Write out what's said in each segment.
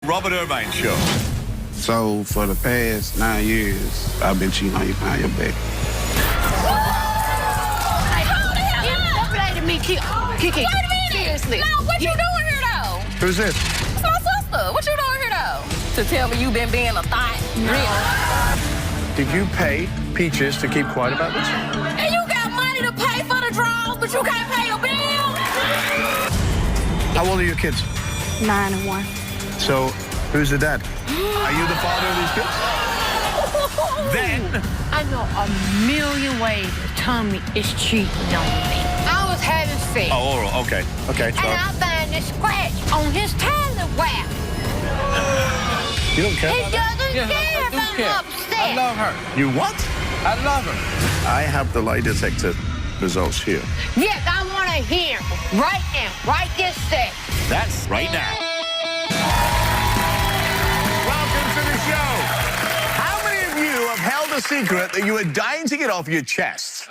Robert Irvine Show. So for the past 9 years, I've been cheating on you behind your back. Hey, hold the hell up! Separated me, Kiki. Wait a minute! Seriously. No, what you doing here, though? Who's this? It's my sister. What you doing here, though? To tell me you been being a thought? Really? Did you pay Peaches to keep quiet about this? And you got money to pay for the draws, but you can't pay your bill? How old are your kids? 9 and 1. So, who's the dad? Are you the father of these kids? Then... I know a million ways to tell me it's cheating on me. I was having sex. Oh, oral. Okay. Okay, And sorry. I found a scratch on his talent. You don't care He about that? doesn't care if I'm upset. I love her. You what? I love her. I have the lie detector results here. Yes, I want to hear him right now, right this second. That's right now. Welcome to the show. How many of you have held a secret that you were dying to get off your chest?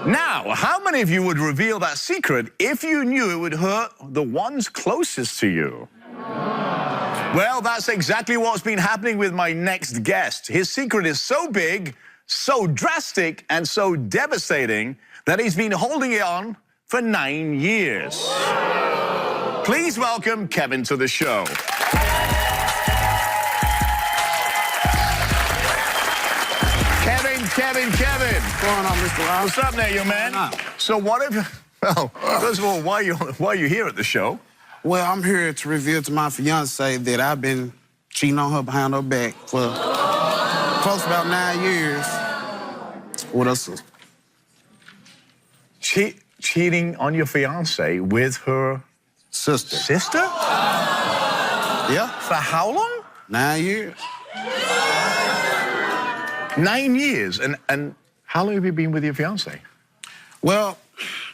Now, how many of you would reveal that secret if you knew it would hurt the ones closest to you? Well, that's exactly what's been happening with my next guest. His secret is so big, so drastic, and so devastating that he's been holding it on for 9 years. Please welcome Kevin to the show. Kevin. What's going on, Mr. Ross? What's up now, young man? What's up? So what if... Well, first of all, why are you here at the show? Well, I'm here to reveal to my fiance that I've been cheating on her behind her back for close to about 9 years with her sister. Cheating on your fiance with her Sister. sister? Yeah, For how long? 9 years. 9 years. And how long have you been with your fiance? Well,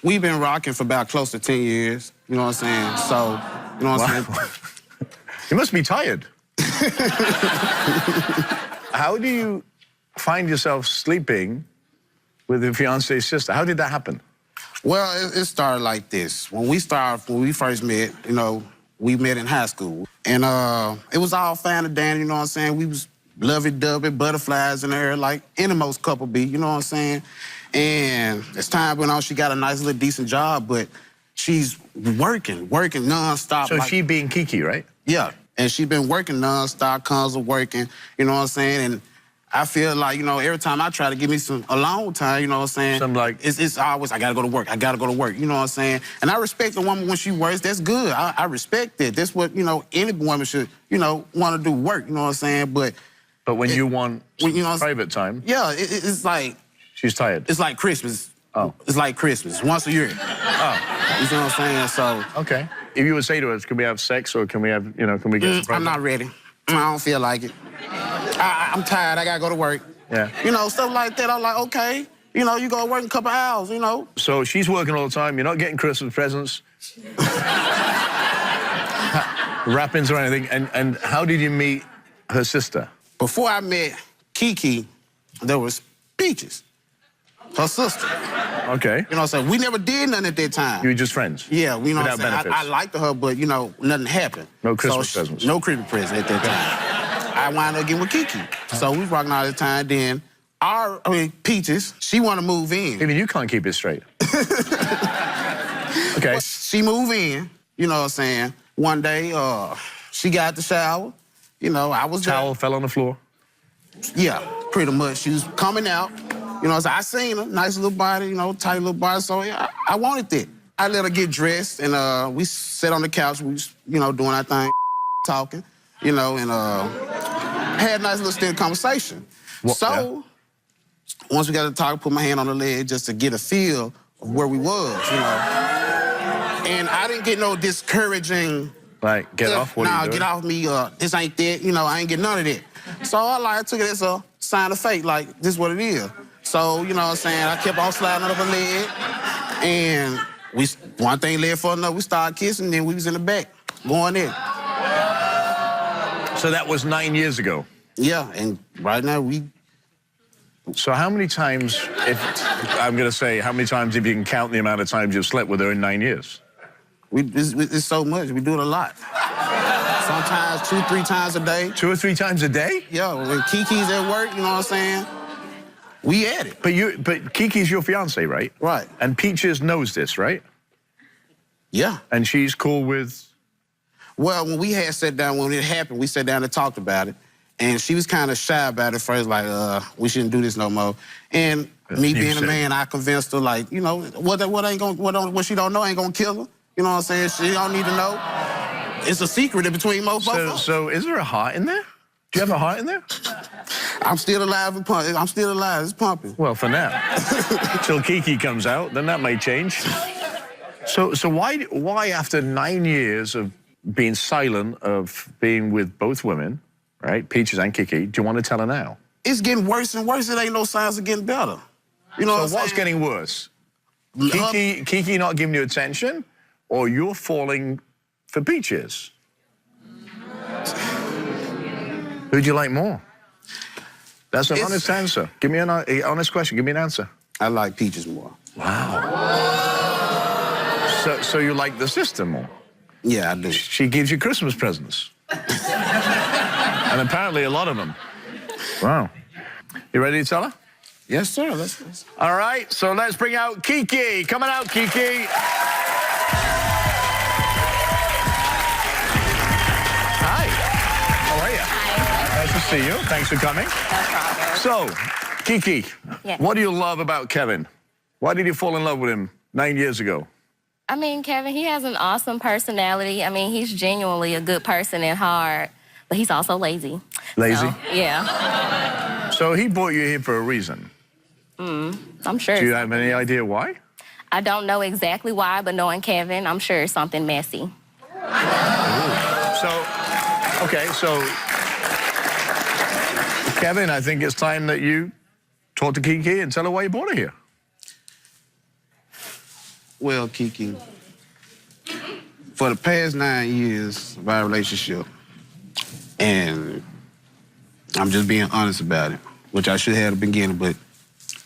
we've been rocking for about close to 10 years. You know what I'm saying? So, you know what I'm saying? You must be tired. How do you find yourself sleeping with your fiance's sister? How did that happen? Well, it started like this. When we first met, you know, we met in high school. And it was all fine and dandy, you know what I'm saying? We was lovey-dovey, butterflies in the air, like any most couple be, you know what I'm saying? And as time went on, she got a nice little decent job, but she's working nonstop. So she being Kiki, right? Yeah, and she been working nonstop, constantly working, you know what I'm saying? And I feel like, you know, every time I try to give me some alone time, you know what I'm saying? Some like... It's always, I gotta go to work, you know what I'm saying? And I respect a woman when she works, that's good. I respect it. That's what, you know, any woman should, you know, want to do work, you know what I'm saying? But when you want private time... Yeah, it's like... She's tired. It's like Christmas. Oh. It's like Christmas, once a year. Oh. You know what I'm saying? So... Okay. If you would say to us, can we have sex or can we have, you know, can we get some private? I'm not ready. I don't feel like it. I'm tired, I gotta go to work. Yeah. You know, stuff like that, I'm like, okay. You know, you go to work in a couple hours, you know. So she's working all the time, you're not getting Christmas presents, wrappings or anything, and how did you meet her sister? Before I met Kiki, there was Peaches, her sister. Okay. You know what I'm saying? We never did nothing at that time. You were just friends? Yeah, you know what I'm saying? Without benefits? I liked her, but, you know, nothing happened. No Christmas presents? No Christmas presents at that time. I wound up getting with Kiki. So we was rocking all the time. Then Peaches, she wanted to move in. Even you can't keep it straight. Okay. She moved in, you know what I'm saying? One day, she got out the shower. You know, I was Towel fell on the floor? Yeah, pretty much. She was coming out. You know, I seen her, nice little body, you know, tight little body. So yeah, I wanted that. I let her get dressed, and we sat on the couch. We was, you know, doing our thing, talking, you know, and had a nice little steady conversation. Once we got to talk, put my hand on the leg just to get a feel of where we was, you know. And I didn't get no discouraging... Like, get off? What are you doing? Get off me, this ain't that, you know, I ain't get none of that. So I took it as a sign of fate, like, this is what it is. So, you know what I'm saying, I kept on sliding up her leg, and one thing led for another, we started kissing, then we was in the back, going in. So that was 9 years ago? Yeah, and right now So how many times, I'm gonna say, how many times if you can count the amount of times you've slept with her in 9 years? It's so much, we do it a lot. Sometimes 2, 3 times a day. 2 or 3 times a day? Yeah, when Kiki's at work, you know what I'm saying? We at it. But Kiki's your fiance, right? Right. And Peaches knows this, right? Yeah. And she's cool with... Well, when we had sat down, when it happened, we sat down and talked about it. And she was kind of shy about it first, like, we shouldn't do this no more. And me being a man, I convinced her, like, you know, what she don't know ain't gonna kill her. You know what I'm saying? She don't need to know. It's a secret in between both of us. So is there a heart in there? Do you have a heart in there? I'm still alive and pumping. I'm still alive. It's pumping. Well, for now. Till Kiki comes out, then that may change. So why after 9 years of being silent, of being with both women, right, Peaches and Kiki, do you want to tell her now? It's getting worse and worse. It ain't no signs of getting better. You know So what's getting worse? Kiki not giving you attention, or you're falling for Peaches? Who'd you like more? That's an honest answer. Give me an honest question. Give me an answer. I like Peaches more. Wow. So you like the sister more? Yeah, I do. She gives you Christmas presents. And apparently a lot of them. Wow. You ready to tell her? Yes, sir. Let's... All right, so let's bring out Kiki. Coming out, Kiki. Hi. How are you? Hi. Nice to see you. Thanks for coming. No problem. So, Kiki, Yes. what do you love about Kevin? Why did you fall in love with him 9 years ago? I mean, Kevin, he has an awesome personality. I mean, he's genuinely a good person at heart, but he's also lazy. Lazy? So, yeah. So he brought you here for a reason. I'm sure. Do you have any idea why? I don't know exactly why, but knowing Kevin, I'm sure it's something messy. So, okay, so, Kevin, I think it's time that you talk to Kiki and tell her why you brought her here. Well, Kiki, for the past 9 years of our relationship, and I'm just being honest about it, which I should have at the beginning, but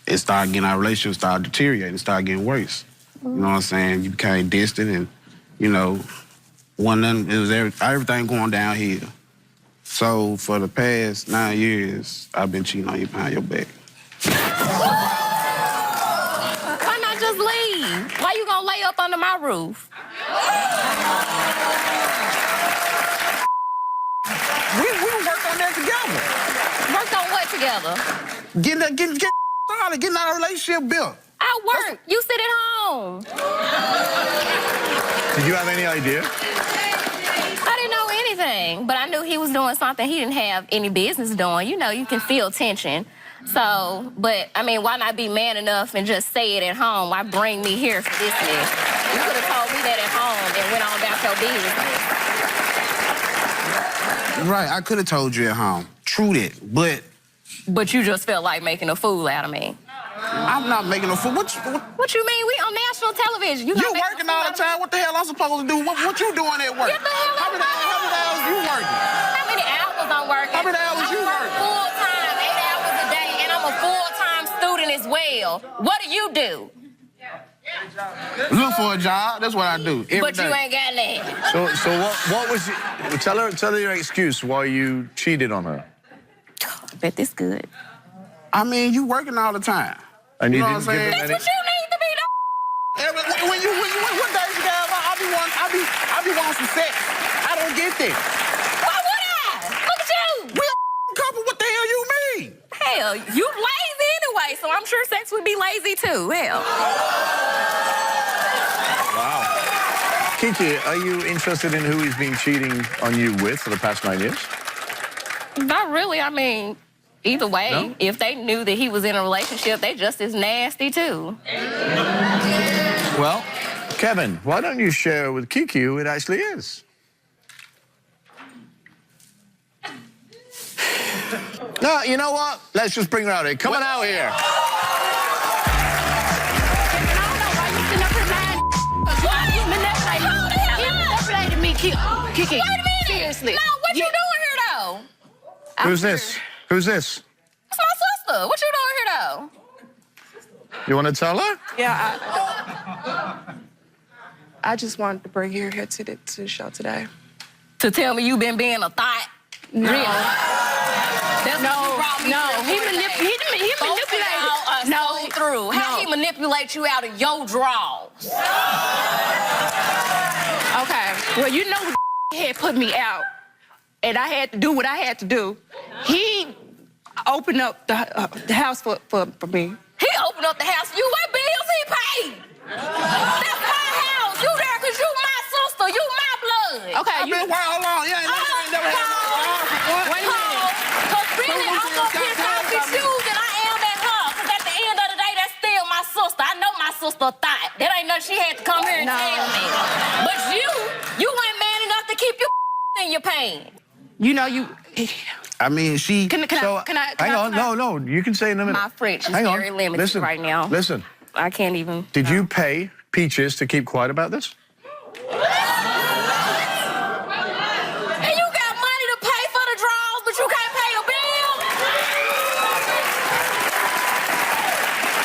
it started getting, our relationship started deteriorating, it started getting worse. You know what I'm saying? You became distant and, you know, it was everything going downhill. So for the past 9 years, I've been cheating on you behind your back. Why not just leave? Why you gonna lay up under my roof? We worked on that together. Worked on what together? Getting started, getting our relationship built. I work. You sit at home. Did you have any idea? I didn't know anything, but I knew he was doing something he didn't have any business doing. You know, you can feel tension. So, but, I mean, why not be man enough and just say it at home? Why bring me here for this mess? You could have told me that at home and went on about your business. Right, I could have told you at home. True that, but... But you just felt like making a fool out of me. I'm not making a fool. What you mean? We on national television. You working all the time. What the hell I'm supposed to do? What you doing at work? Get the hell How out many hours you working? How many hours I'm working? How many hours you work working? full-time, 8 hours a day, and I'm a full-time student as well. What do you do? Look for a job. That's what I do. Every But day. you ain't got that. So what was it? Tell her your excuse why you cheated on her. I bet this good. I mean, you working all the time. And you know what didn't I'm give saying? her That's any... what you need to be doing. What days you got? I be wanting some sex. I don't get that. Why would I? Look at you. We a couple. What the hell you mean? Hell, you lazy anyway, so I'm sure sex would be lazy too. Hell. Wow. Kiki, are you interested in who he's been cheating on you with for the past 9 years? Not really. I mean, either way, No? if they knew that he was in a relationship, they just as nasty too. Well, Kevin, why don't you share with Kiki who it actually is? No, you know what? Let's just bring her out here. Come on out here. Kiki, Wait a minute. seriously. No, what you doing here though? Who's this? Who's this? It's my sister. What you doing here though? You want to tell her? Yeah, I just wanted to bring her here to the show today. To tell me you been being a thought? No. Really? That's No, what you brought me no, to he the manipulated. No, through. How he manipulate you out of your drawers? Okay, well, you know he had put me out, and I had to do what I had to do. He opened up the house for me. He opened up the house for you. What bills he paid? That's my house. You there because you my sister. You my blood. Okay, I've been waiting long. Yeah, never had no wait a minute. Because really, I'm more pissed off at you than I am at her. Because at the end of the day, that's still my sister. I know my sister thought. That ain't nothing she had to come here and tell me. But you ain't man enough to keep your in your pants. You know you. I mean, she. Can I? Hang on, no, you can say in a minute. My French is Hang on. very limited Listen, right now. Listen, I can't even. did you pay Peaches to keep quiet about this? And you got money to pay for the draws, but you can't pay a bill?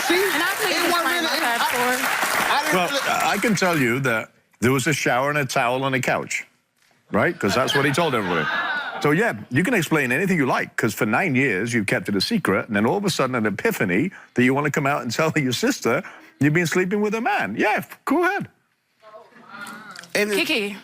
See, And I please it wasn't explain really. my passport. I didn't Well, really. I can tell you that there was a shower and a towel and a couch, right? Because that's what he told everybody. So, yeah, you can explain anything you like, because for 9 years you've kept it a secret, and then all of a sudden an epiphany that you want to come out and tell your sister you've been sleeping with a man. Yeah, go ahead. And Kiki,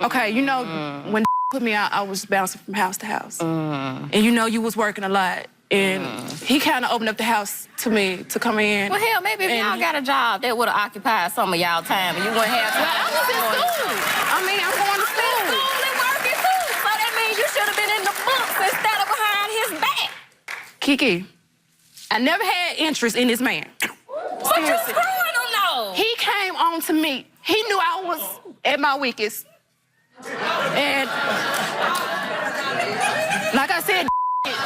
okay, you know when put me out, I was bouncing from house to house, and you know you was working a lot, and he kind of opened up the house to me to come in. Well, hell, maybe if And- y'all got a job, that would have occupied some of y'all time, and you wouldn't have time. Well, I was in school. I mean, I'm going to school. School and working too. So that means you should have been in the books instead of behind his back. Kiki, I never had interest in this man. But you screwing him though. He came on to me. He knew I was at my weakest. And like I said,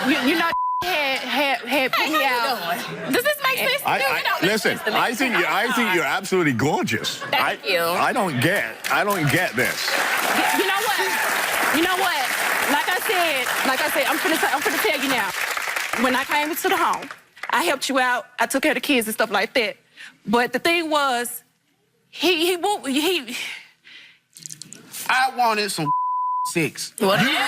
you know, had put Hey, me how out. you doing? Does this make sense to you? It don't make Listen, sense to me. I think you're absolutely gorgeous. Thank you. I don't get this. You know what? You know what? Like I said, I'm finna tell you now. When I came to the home, I helped you out. I took care of the kids and stuff like that. But the thing was, he I wanted some sex. Well, then you need to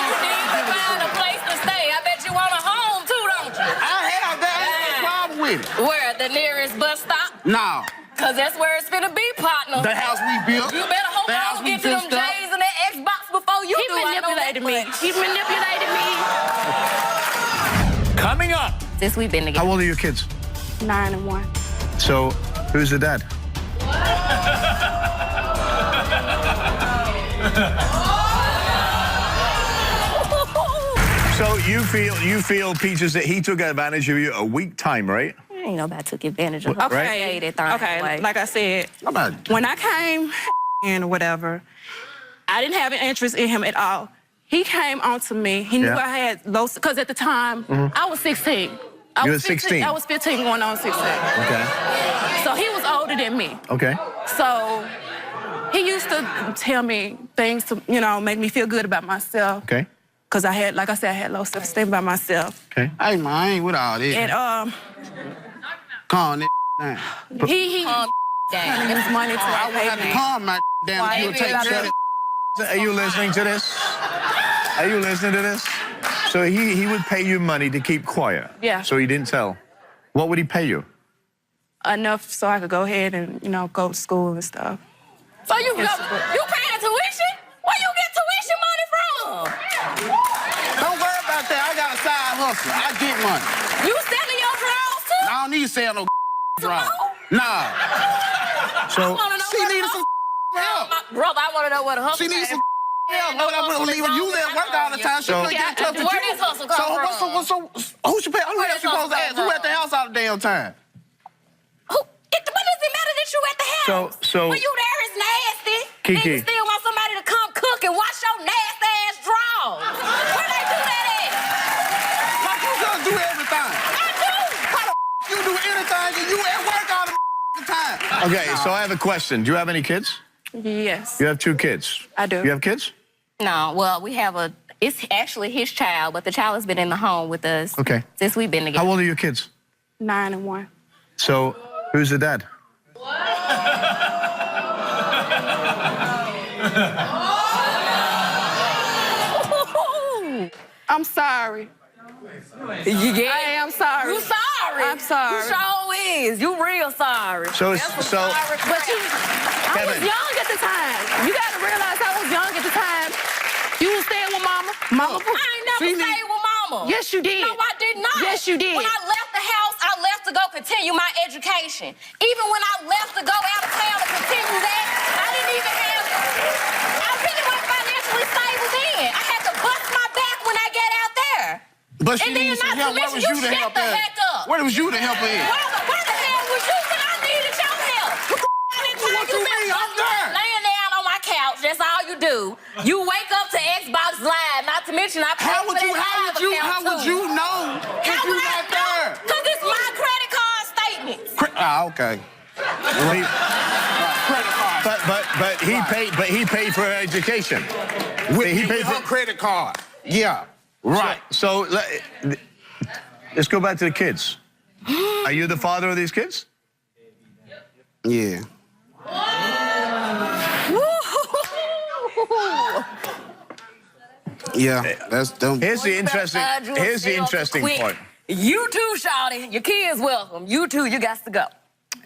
find a place to stay. I bet you want a home too, don't you? I have that. I ain't no problem with it. Where? The nearest bus stop? No. Because that's where it's finna be, partner. The house we built. You better hope the I house don't we get to them fixed up. J's and that Xbox before you he do. I know that manipulated me. much. He manipulated me. Coming up. Since we've been together. How old are your kids? 9 and 1. So, who's the dad? So you feel, Peaches, that he took advantage of you a week time, right? Ain't nobody took advantage of her. Okay. Okay. Like I said, How about when I came in or whatever, I didn't have an interest in him at all. He came on to me. He knew Yeah. I had low, because at the time, I was 16. You were 16? I was 15 going on 16. Okay. So he was older than me. Okay. So he used to tell me things to, you know, make me feel good about myself. Okay. Because I had, like I said, I had low self-esteem about myself. Okay. Hey, man, I ain't with all this. And Calm that down. he Damn. used money to I would have pay to me. calm my down if you would take care of it. Are you listening to this? Are you listening to this? So he would pay you money to keep quiet. Yeah. So he didn't tell. What would he pay you? Enough so I could go ahead and, you know, go to school and stuff. So you paying tuition? Where you get tuition money from? Don't worry about that. I got a side hustle. I get money. You selling your drawers too? I don't need to sell no draw. Nah. So I wanna know She where the needed hustle- some help. Brother, I want to know what a hustle She needs is. some help. No, I wouldn't leave her. You at work all the time. She So- gonna get tough to Where you. does hustle come from? Who should pay? Who Where else does supposed to hustle ask? come Who at the house all the damn time? What does it matter that you at the house? So- when you there is nasty. Kiki. And you still want somebody to come cook and wash your nasty ass drawers. Where they do that at? Like you just do everything. I do. How the you do anything and you at work all the time? okay, so I have a question. Do you have any kids? Yes, You have 2 kids. I do. You have kids? No, well, we have it's actually his child, but the child has been in the home with us Okay. since we've been together. How old are your kids? 9 and 1. So who's the dad? I'm sorry. Yeah. I am sorry. You sorry. I'm sorry. You sure is. You real sorry. So, That's a so sorry But crap. I was Kevin. young at the time. You gotta realize I was young at the time. You was staying with mama. Mama. I ain't never See me? stayed with mama. Yes, you did. No, I did not. Yes, you did. When I left the house, I left to go continue my education. Even when I left to go out of town to continue that, I didn't even have. I really wasn't financially stable then. I had to bust my back when I got out there. But she And then needs some not to help. Where mention, was you you to shut help the her? heck up. Where was you to help her? Where the hell was you when I needed your help? What you mean? I'm there. Laying down on my couch, that's all you do. You wake up to Xbox Live, not to mention I pay How for would that you? How live would you? account How would too. you know if How you would I not know? there? Because it's my credit card statements. Okay. Credit card. but he paid for her education. He paid for her credit card. Yeah. Right. So let's go back to the kids. Are you the father of these kids? Yeah. Yeah. That's dumb. Here's the interesting. Here's the interesting Quick. part. You too, shawty. Your kids welcome. You too, you got to go.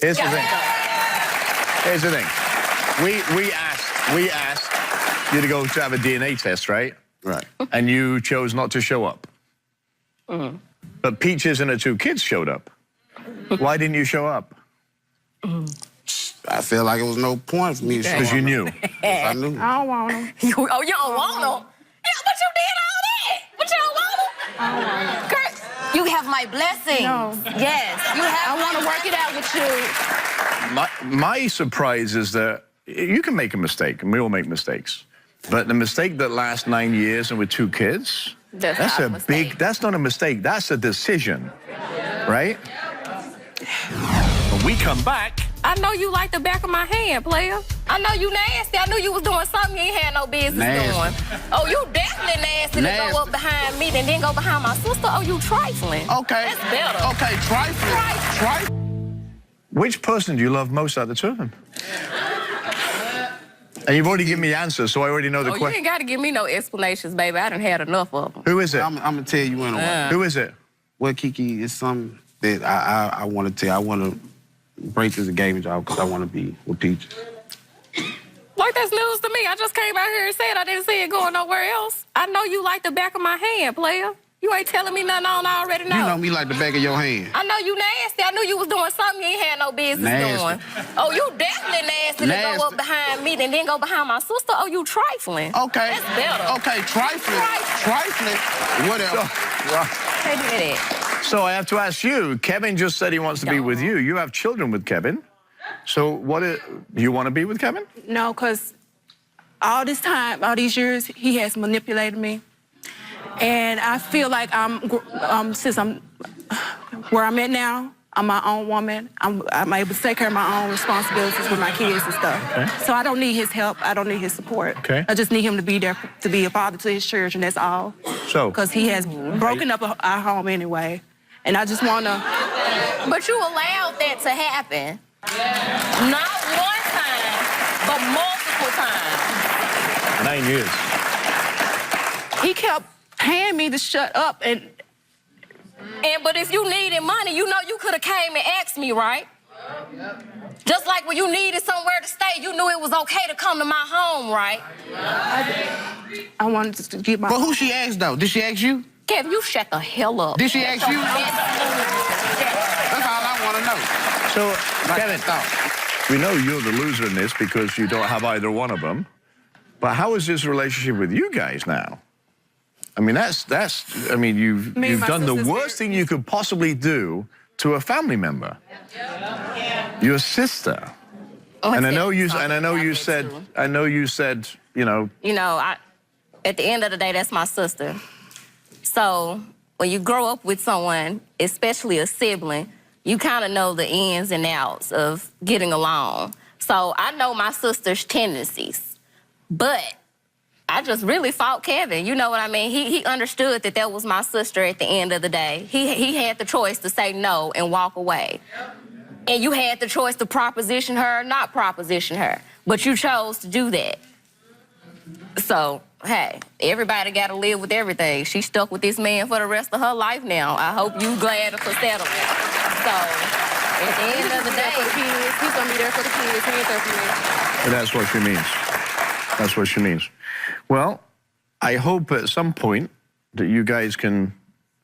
Here's the Got to thing. go. Here's the thing. We asked you to go to have a DNA test, right? Right. And you chose not to show up. But Peaches and her two kids showed up. Why didn't you show up? I feel like it was no point for me to show Because you up. knew. I knew. I don't want him. You don't want them? Yeah, but you did all that. But you don't want them? Kurt, you have my blessing. No. Yes, you have I want to work it out with you. My surprise is that you can make a mistake, and we all make mistakes. But the mistake that lasts 9 years and with two kids, that's a big, that's not a mistake, that's a decision, right? When we come back, I know you like the back of my hand, player. I know you nasty. I knew you was doing something you ain't had no business Nasty. doing. Oh, you definitely nasty to Nasty. go up behind me and then go behind my sister. Oh, you trifling. Okay. That's better. Okay, trifling. Trifling. Which person do you love most out of the two of them? And you've already given me the answer, so I already know the Oh, you question. ain't got to give me no explanations, baby. I done had enough of them. Who is it? I'm gonna tell you in a while. Who is it? Well, Kiki, it's something that I want to tell. I want to break this engagement job because I want to be with Peaches. Like that's news to me. I just came out here and said I didn't see it going nowhere else. I know you like the back of my hand, player. You ain't telling me nothing I already know. You know me like the back of your hand. I know you nasty. I knew you was doing something you ain't had no business Nasty. doing. Oh, you definitely nasty to Nasty. go up behind me and then go behind my sister. Oh, you trifling. Okay. That's better. Okay, trifling. Trifling. Whatever. Hey, look at that. So I have to ask you, Kevin just said he wants to be with you. You have children with Kevin. So do you want to be with Kevin? No, because all this time, all these years, he has manipulated me. And I feel like since I'm where I'm at now, I'm my own woman. I'm able to take care of my own responsibilities with my kids and stuff. Okay. So I don't need his help. I don't need his support. Okay. I just need him to be there, to be a father to his children, that's all. So? Because he has broken up our home anyway. And I just want to... But you allowed that to happen. Not one time, but multiple times. 9 years. He kept paying me to shut up and... But if you needed money, you know you could have came and asked me, right? Just like when you needed somewhere to stay, you knew it was okay to come to my home, right? I wanted to get my... But who she asked, though? Did she ask you? Kevin, you shut the hell up. Did she ask you? Yes. That's all I want to know. So, Like Kevin, I thought. we know you're the loser in this because you don't have either one of them. But how is this relationship with you guys now? I mean, you've Me and my done the sister's worst thing you could possibly do to a family member. Your sister. And I know you said, you know. You know, at the end of the day, that's my sister. So when you grow up with someone, especially a sibling, you kind of know the ins and outs of getting along. So I know my sister's tendencies, but I just really fought Kevin. You know what I mean? He understood that that was my sister at the end of the day. He had the choice to say no and walk away. And you had the choice to proposition her or not proposition her. But you chose to do that. So hey, everybody got to live with everything. She's stuck with this man for the rest of her life now. I hope you glad for settlement. So, at the end of the day, He's gonna be there for the kids. He ain't there for me. And that's what she means. That's what she means. Well, I hope at some point that you guys can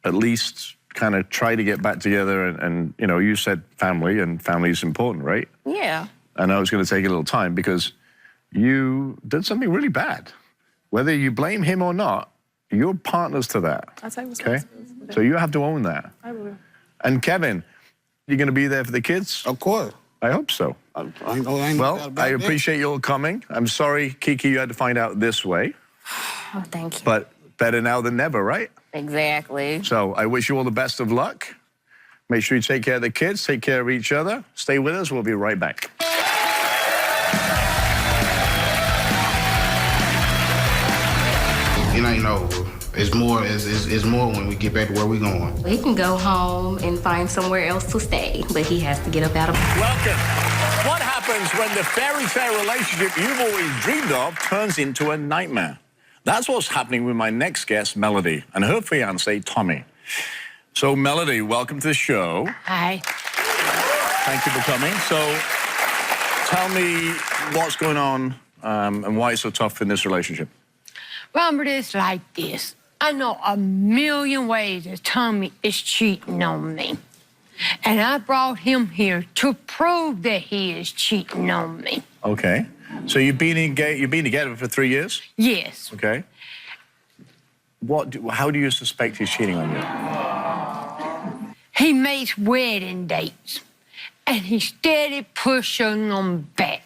at least kind of try to get back together and you know, you said family, and family is important, right? yeah. I know it's going to take a little time because you did something really bad. Whether you blame him or not, you're partners to that. I'll take Okay? responsibility. So you have to own that. I will. And Kevin, you're going to be there for the kids? Of course. I hope so. I ain't no doubt Well, about I that. appreciate you all coming. I'm sorry, Kiki, you had to find out this way. Oh, thank you. But better now than never, right? Exactly. So I wish you all the best of luck. Make sure you take care of the kids, take care of each other. Stay with us. We'll be right back. It ain't over. It's more. It's more when we get back to where we going. He can go home and find somewhere else to stay, but he has to get up out of... Welcome. What happens when the fairy tale relationship you've always dreamed of turns into a nightmare? That's what's happening with my next guest, Melody, and her fiancé, Tommy. So, Melody, welcome to the show. Hi. Thank you for coming. So, tell me what's going on and why it's so tough in this relationship. Robert, it's like this. I know a million ways that Tommy is cheating on me. And I brought him here to prove that he is cheating on me. Okay. So you've been together for 3 years? Yes. Okay. How do you suspect he's cheating on you? He makes wedding dates, and he steady pushing them back.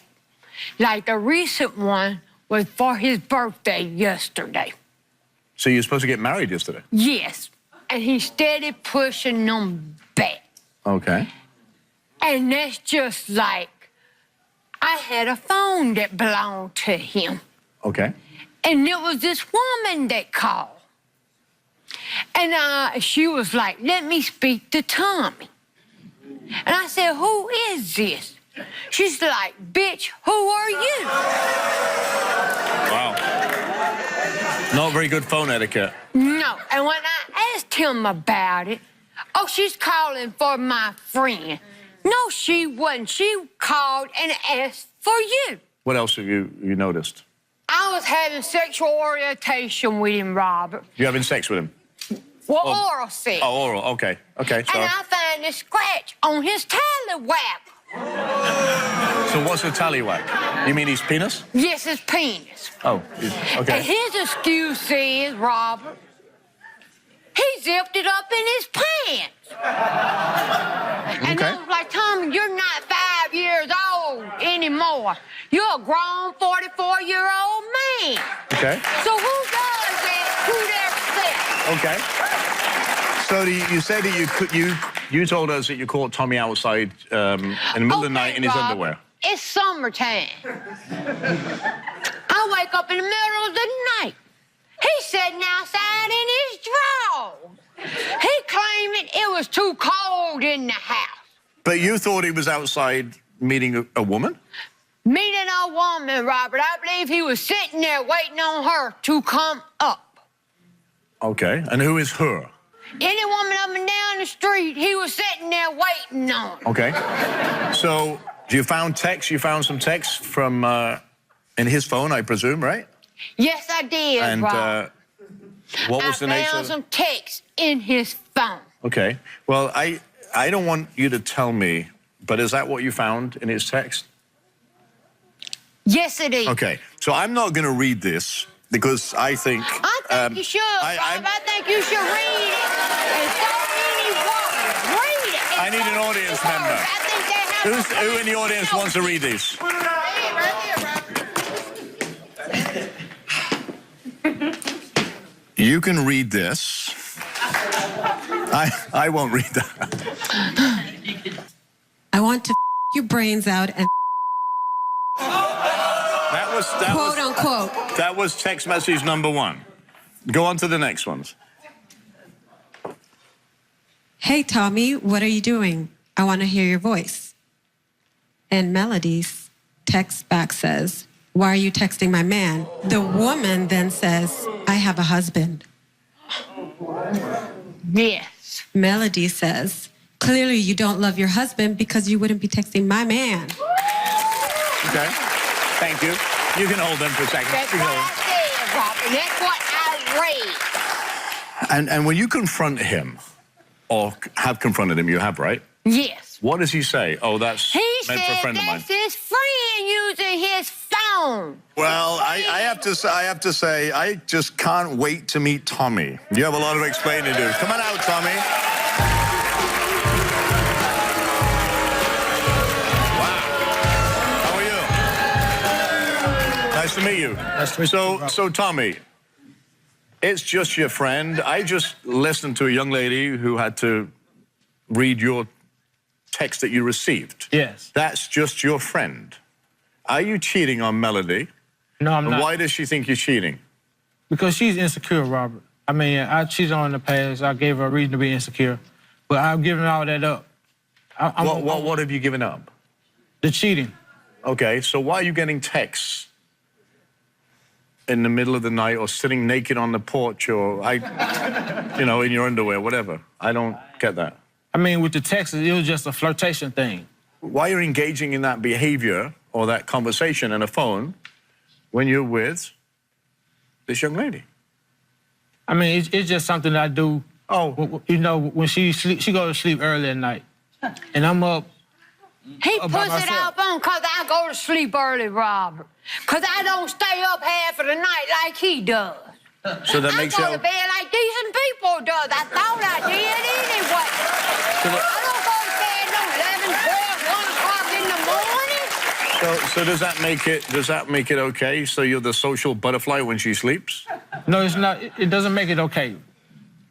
Like the recent one was for his birthday yesterday. So you're supposed to get married yesterday? Yes. And he steady pushing them back. Okay. And that's just like, I had a phone that belonged to him. Okay. And it was this woman that called. And she was like, let me speak to Tommy. And I said, who is this? She's like, bitch, who are you? Wow. Not very good phone etiquette. No. And when I asked him about it, oh, she's calling for my friend. No, she wasn't. She called and asked for you. What else have you noticed? I was having sexual orientation with him, Robert. You having sex with him? Well, oral sex. Oh, oral. Okay. Okay. And Sorry. I found a scratch on his tallywhack. So what's a tallywhack? You mean his penis? Yes, his penis. Oh. Okay. And his excuse is, Robert, he zipped it up in his pants. And I was like, Tommy, you're not 5 years old anymore. You're a grown 44-year-old man. Okay. So who does that? Who their sex? Okay. So you said that you told us that you caught Tommy outside in the middle of the night in his Robert, underwear. It's summertime. I wake up in the middle of the night. He's sitting outside in his drawers. He claiming it was too cold in the house. But you thought he was outside meeting a woman? Meeting a woman, Robert. I believe he was sitting there waiting on her to come up. Okay. And who is her? Any woman up and down the street, he was sitting there waiting on. Okay. So you found texts? You found some texts from in his phone, I presume, right? Yes, I did, And Robert. what was the I nature? found some texts in his phone. Okay. Well, I don't want you to tell me, but is that what you found in his text? Yes, it is. Okay. So I'm not going to read this because I think... I think you should, Bob. I think you should read it. And so many women read it. I need an audience member. I think they have Who in the audience wants to read these? You can read this. I won't read that. I want to your brains out and quote unquote. That was text message number 1. Go on to the next ones. Hey Tommy, what are you doing? I want to hear your voice. And Melody's text back says, why are you texting my man? The woman then says, I have a husband. Yes. Melody says, clearly you don't love your husband because you wouldn't be texting my man. Okay. Thank you. You can hold them for a second. That's You what can I hold said, Robert. That's what I read. And when you confront him, or have confronted him, you have, right? Yes. What does he say? Oh, that's He meant for a said friend of mine. that's his friend using his phone. Well, I have to say, I just can't wait to meet Tommy. You have a lot of explaining to do. Come on out, Tommy. Wow. How are you? Nice to meet you. Nice to meet you. So, Tommy, it's just your friend. I just listened to a young lady who had to read your text that you received. Yes. That's just your friend. Are you cheating on Melody? No, I'm And not. why does she think you're cheating? Because she's insecure, Robert. I mean, I cheated on her in the past. I gave her a reason to be insecure. But I'm giving all that up. What have you given up? The cheating. Okay, so why are you getting texts in the middle of the night or sitting naked on the porch or, in your underwear, whatever? I don't get that. I mean, with the texts, it was just a flirtation thing. Why you're engaging in that behavior or that conversation on a phone when you're with this young lady? I mean, it's just something that I do. Oh. When she goes to sleep early at night. And I'm up. He About puts it myself. off on because I go to sleep early, Robert. Because I don't stay up half of the night like he does. So that makes I you... go to bed like decent people does. I thought I did anyway. I don't go to bed no 11, 12, 1 o'clock in the morning. So does that make it okay? So you're the social butterfly when she sleeps? No, it's not. It doesn't make it okay.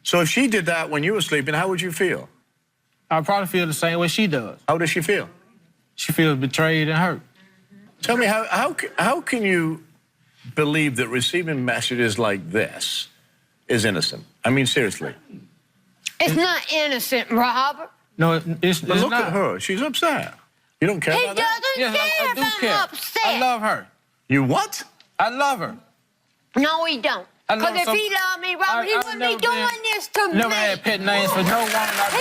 So if she did that when you were sleeping, how would you feel? I probably feel the same way she does. How does she feel? She feels betrayed and hurt. Tell me, how can you believe that receiving messages like this is innocent? I mean, seriously. It's not innocent, Robert. No, it's But look not. at her. She's upset. You don't care He about that? doesn't Yes, care I do if care. I'm upset. I love her. You what? I love her. No, he don't. I love Because if some- he loved me, Robert, he I've wouldn't never be doing been- this to me. Never had pet names for no woman. He would not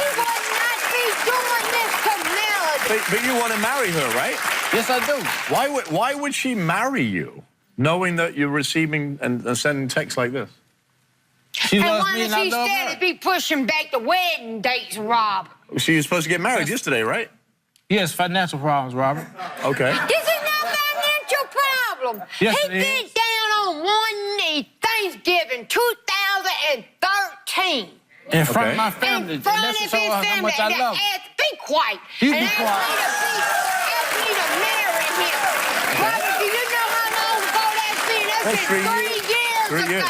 be doing this to Melody. But you want to marry her, right? Yes, I do. Why would she marry you, knowing that you're receiving and sending texts like this? She And loves why me and does I he love steady her. be pushing back the wedding dates, Rob? So you're supposed to get married yesterday, right? Yes, financial problems, Robert. Okay. This is not financial problem. Yes, He it is. bent down on one knee Thanksgiving 2013. In front Okay. of my family. In front And of that's his to show her how family. much I And love her. be quiet. You and be asked quiet. me to marry him. Robert, do you know how long ago that's been? That's That's been 3 3 years ago.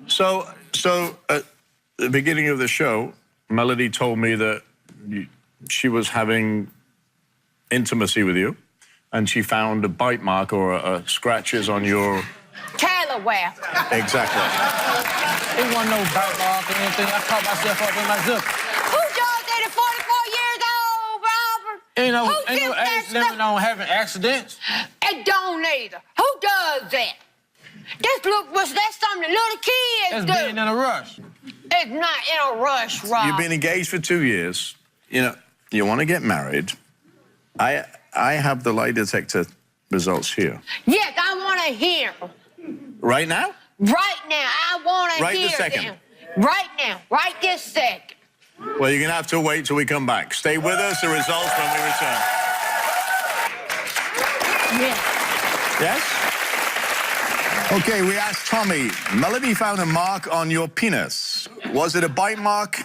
So at the beginning of the show, Melody told me that she was having intimacy with you, and she found a bite mark or scratches on your... Callaway. Exactly. It wasn't no bite mark or anything. I caught myself up in my zip. Who does that at 44 years old, Robert? Ain't no Who age just that limit on having accidents. It don't either. Who does that? That's something little kids That's do. being in a rush. It's not in a rush, Rob. You've been engaged for 2 years. You want to get married. I have the lie detector results here. Yes, I want to hear. Right now? Right now, I want to Right hear this second. them. Right now, right this second. Well, you're going to have to wait till we come back. Stay with us. The results when we return. Yes. Yes? Okay, we asked Tommy. Melody found a mark on your penis. Was it a bite mark,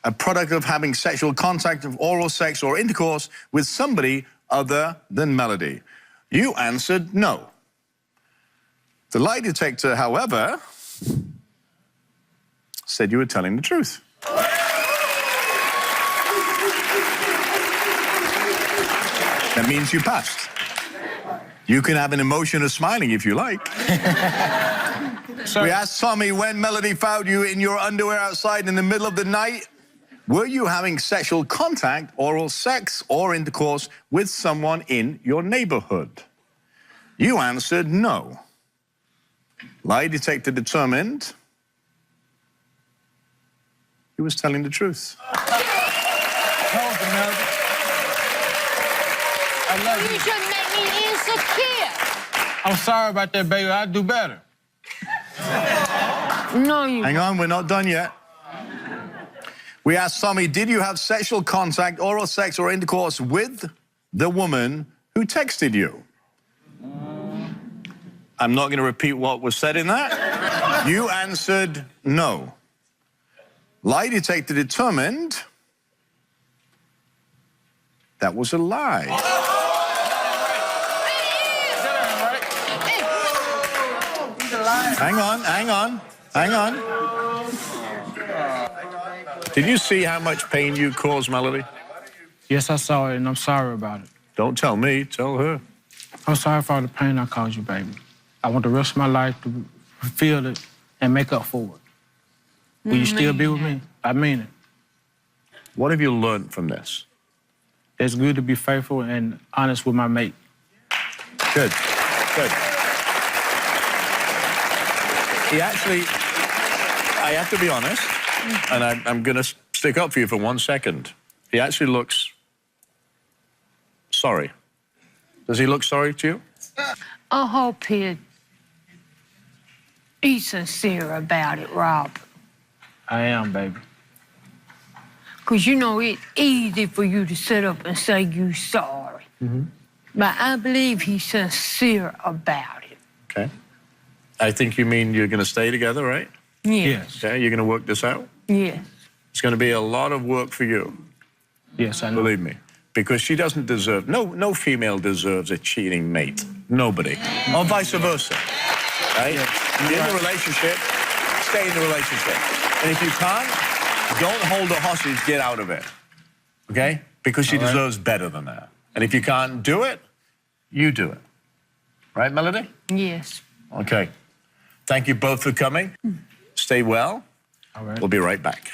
a product of having sexual contact, of oral sex or intercourse with somebody other than Melody? You answered no. The lie detector, however, said you were telling the truth. That means you passed. You can have an emotion of smiling if you like. We asked Tommy, when Melody found you in your underwear outside in the middle of the night, were you having sexual contact, oral sex, or intercourse with someone in your neighborhood? You answered no. Lie detector determined he was telling the truth. Told you, Melody. I love You you. should make me insecure. I'm sorry about that, baby. I'll do better. No, you. Hang on, we're not done yet. We asked Tommy, did you have sexual contact, oral sex, or intercourse with the woman who texted you? I'm not going to repeat what was said in that. You answered no. Lie detector determined that was a lie. Hang on, hang on, hang on. Did you see how much pain you caused, Melody? Yes, I saw it, and I'm sorry about it. Don't tell me, tell her. I'm sorry for all the pain I caused you, baby. I want the rest of my life to feel it and make up for it. Will you still be with me? I mean it. What have you learned from this? It's good to be faithful and honest with my mate. Good, good. He actually, I have to be honest, and I'm going to stick up for you for 1 second. He actually looks sorry. Does he look sorry to you? I hope he's sincere about it, Robert. I am, baby. Because, you know, it's easy for you to sit up and say you're sorry. But I believe he's sincere about it. Okay. I think you mean you're going to stay together, right? Yes. Okay, you're going to work this out? Yes. It's going to be a lot of work for you, Yes, I know. believe me. Because she doesn't deserve, no female deserves a cheating mate. Nobody. Or vice versa. Right? You're in a relationship, stay in the relationship. And if you can't, don't hold her hostage, get out of it. Okay? Because she deserves better than that. And if you can't do it, you do it. Right, Melody? Yes. Okay. Thank you both for coming. Stay well. All right. We'll be right back.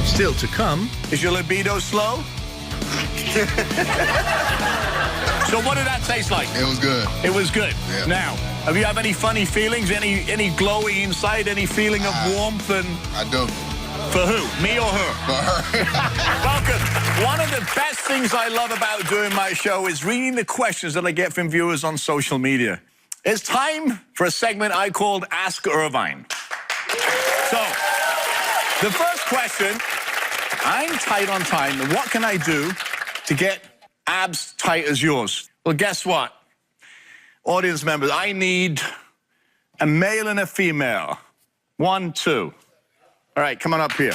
Still to come. Is your libido slow? So what did that taste like? It was good. It was good. Yeah. Now, have you have any funny feelings? Any glowing inside? Any feeling of warmth? And I do. for who? Me or her? For her. Welcome. One of the best things I love about doing my show is reading the questions that I get from viewers on social media. It's time for a segment I called Ask Irvine. So, the first question, I'm tight on time, and what can I do to get abs tight as yours? Well, guess what? Audience members, I need a male and a female. 1, 2. All right, come on up here.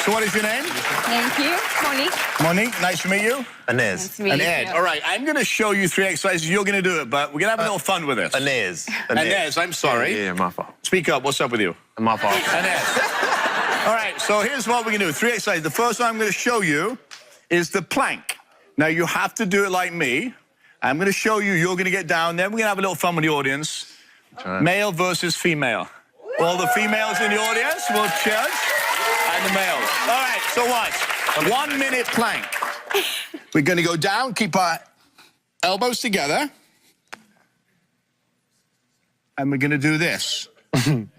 So what is your name? Thank you. Monique. Monique, nice to meet you. Inez. Nice to meet And you. Ed. All right, I'm going to show you 3 exercises. You're going to do it, but we're going to have a little fun with this. Inez. Inez, I'm sorry. Yeah, my fault. Speak up. What's up with you? My fault. Inez. All right, so here's what we're going to do. 3 exercises. The first one I'm going to show you is the plank. Now, you have to do it like me. I'm going to show you. You're going to get down. Then we're going to have a little fun with the audience. Male versus female. All the females in the audience will judge, and the males. All right, so watch. 1 minute plank. We're going to go down, keep our elbows together. And we're going to do this.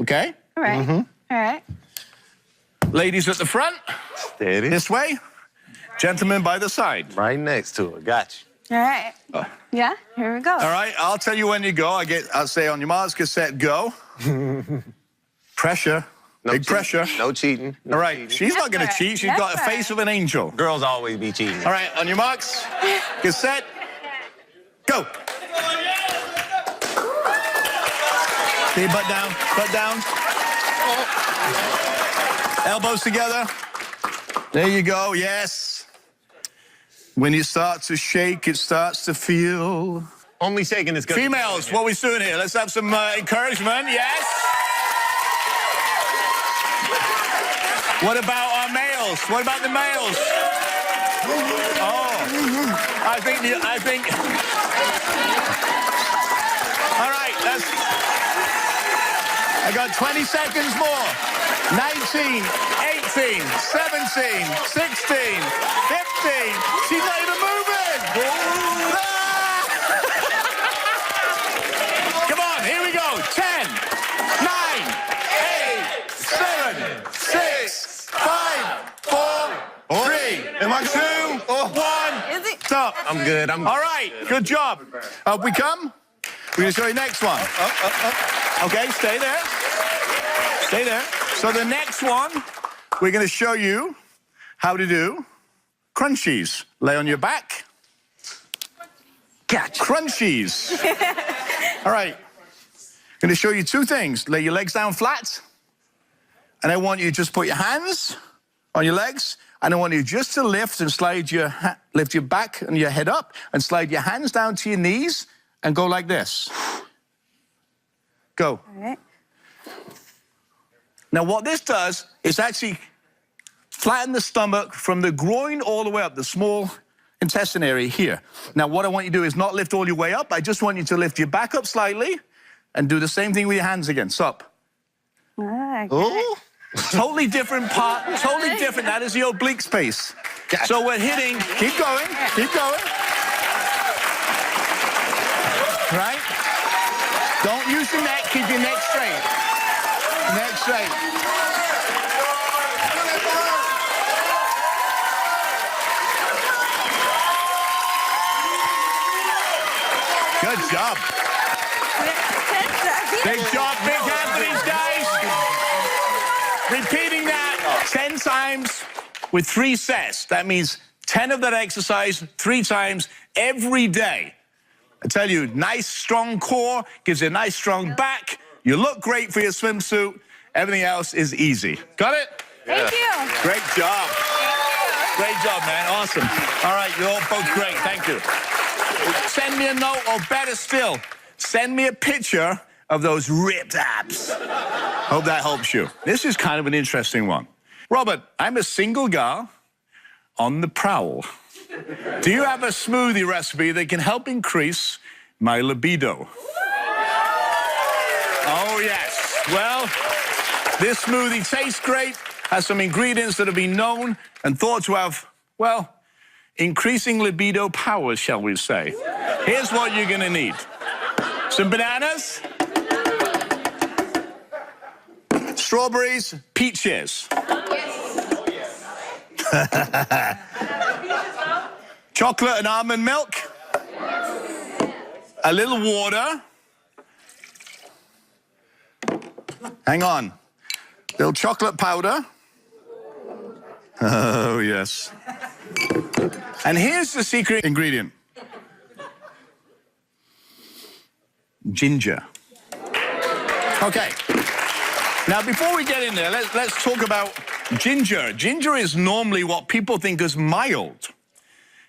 Okay? All right. All right. Ladies at the front, Steady. this way. Gentlemen by the side. Right next to it. Got you. All right. Yeah, here we go. All right, I'll tell you when you go. I'll say on your marks, get set, go. Pressure. No Big cheating. pressure. No cheating. No All right, cheating. she's not going to That's cheat. right. She's got a That's face right. of an angel. Girls always be cheating. All right, on your marks, get set, go. Okay, butt down, butt down. Elbows together. There you go, yes. When you start to shake, it starts to feel. Only shaking is good. Females, what are we doing here? Let's have some encouragement, yes. What about our males? What about the males? Oh, I think. All right, I got 20 seconds more. 19, 16, 17, 16, 15. She's not even moving. Come on, here we go. 10, 9, 8, 7, 6, 5, 4, 3, Am I 2, 1. Is it? Stop. I'm good. I'm All right, good job. Up we come. We're going to show you next one. Okay, stay there. Stay there. So the next one, we're going to show you how to do crunchies. Lay on your back. Gotcha. Crunchies. All right. I'm going to show you two things. Lay your legs down flat. And I want you to just put your hands on your legs. And I want you just to lift and slide lift your back and your head up and slide your hands down to your knees and go like this. Go. All right. Now, what this does is actually flatten the stomach from the groin all the way up, the small intestine area here. Now, what I want you to do is not lift all your way up. I just want you to lift your back up slightly and do the same thing with your hands again. Stop. Oh. Totally different part, totally different. That is the oblique space. So we're hitting, keep going, keep going. Right? Don't use your neck, keep your neck straight. Neck straight. Good job. Big job, big hand for these guys. Repeating that 10 times with 3 sets. That means 10 of that exercise 3 times every day. I tell you, nice, strong core, gives you a nice, strong back. You look great for your swimsuit. Everything else is easy. Got it? Thank you. Great job. Great job, man. Awesome. All right, you're all both great. Thank you. Send me a note, or better still, send me a picture of those ripped abs. Hope that helps you. This is kind of an interesting one. Robert, I'm a single guy on the prowl. Do you have a smoothie recipe that can help increase my libido? Oh, yes. Well, this smoothie tastes great, has some ingredients that have been known and thought to have, well, increasing libido powers, shall we say. Here's what you're going to need. Some bananas, strawberries, peaches. Chocolate and almond milk. A little water. Hang on. Little chocolate powder. Oh, yes. And here's the secret ingredient. Ginger. Okay. Now, before we get in there, let's talk about ginger. Ginger is normally what people think is mild.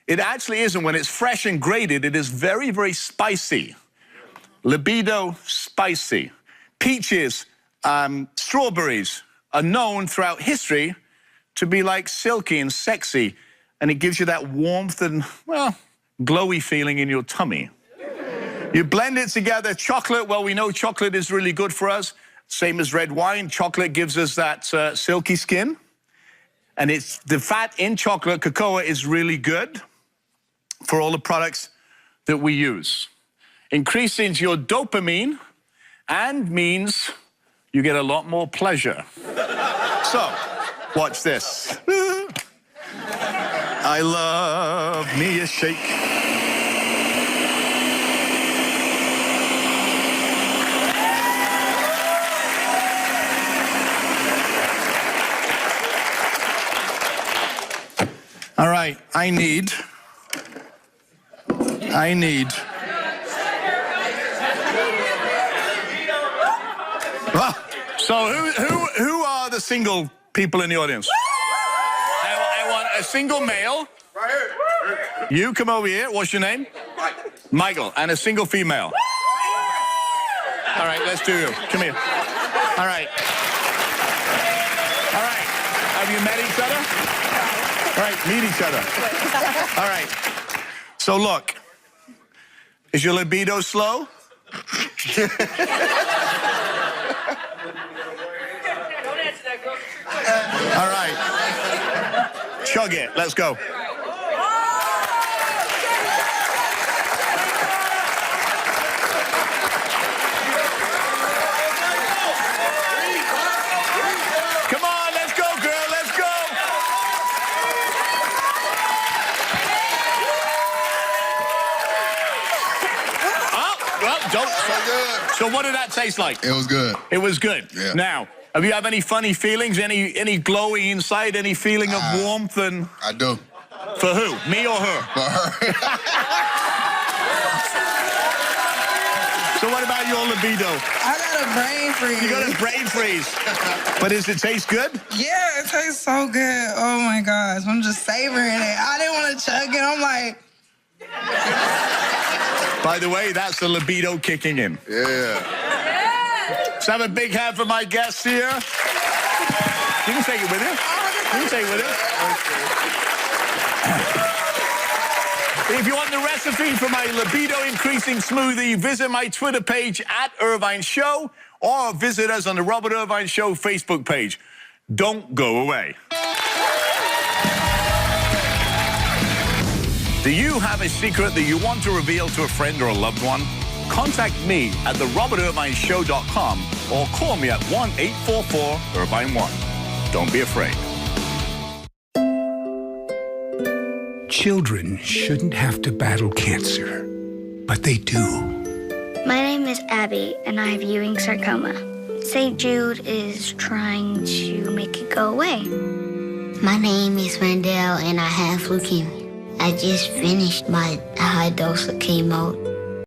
It actually isn't. When it's fresh and grated, it is very, very spicy. Libido, spicy. Peaches, strawberries are known throughout history to be like silky and sexy, and it gives you that warmth and, well, glowy feeling in your tummy. You blend it together. Chocolate, well, we know chocolate is really good for us. Same as red wine. Chocolate gives us that silky skin. And it's the fat in chocolate, cocoa, is really good for all the products that we use. Increases your dopamine and means you get a lot more pleasure. So, watch this. I love me a shake. All right, I need. Well, so who are the single people in the audience? I want a single male. Right here. You come over here. What's your name? Michael. And a single female. All right, let's do you. Come here. All right. All right. Have you met each other? All right, meet each other. All right. So look, is your libido slow? All right. Chug it. Let's go. Come on, let's go, girl. Let's go. Oh, well, don't. So what did that taste like? It was good. It was good. Yeah. Now, have you have any funny feelings? Any glowing inside? Any feeling of warmth? And I do. for who? Me or her? For her. So what about your libido? I got a brain freeze. You got a brain freeze. But does it taste good? Yeah, it tastes so good. Oh my gosh, I'm just savoring it. I didn't want to chug it. I'm like, By the way, that's the libido kicking in. Yeah. Let's have a big hand for my guests here. You can take it with you. You can take it with you. If you want the recipe for my libido-increasing smoothie, visit my Twitter page @IrvineShow or visit us on the Robert Irvine Show Facebook page. Don't go away. Do you have a secret that you want to reveal to a friend or a loved one? Contact me at therobertirvineshow.com or call me at 1-844-IRVINE1. Don't be afraid. Children shouldn't have to battle cancer, but they do. My name is Abby, and I have Ewing sarcoma. St. Jude is trying to make it go away. My name is Randall, and I have leukemia. I just finished my high dose of chemo.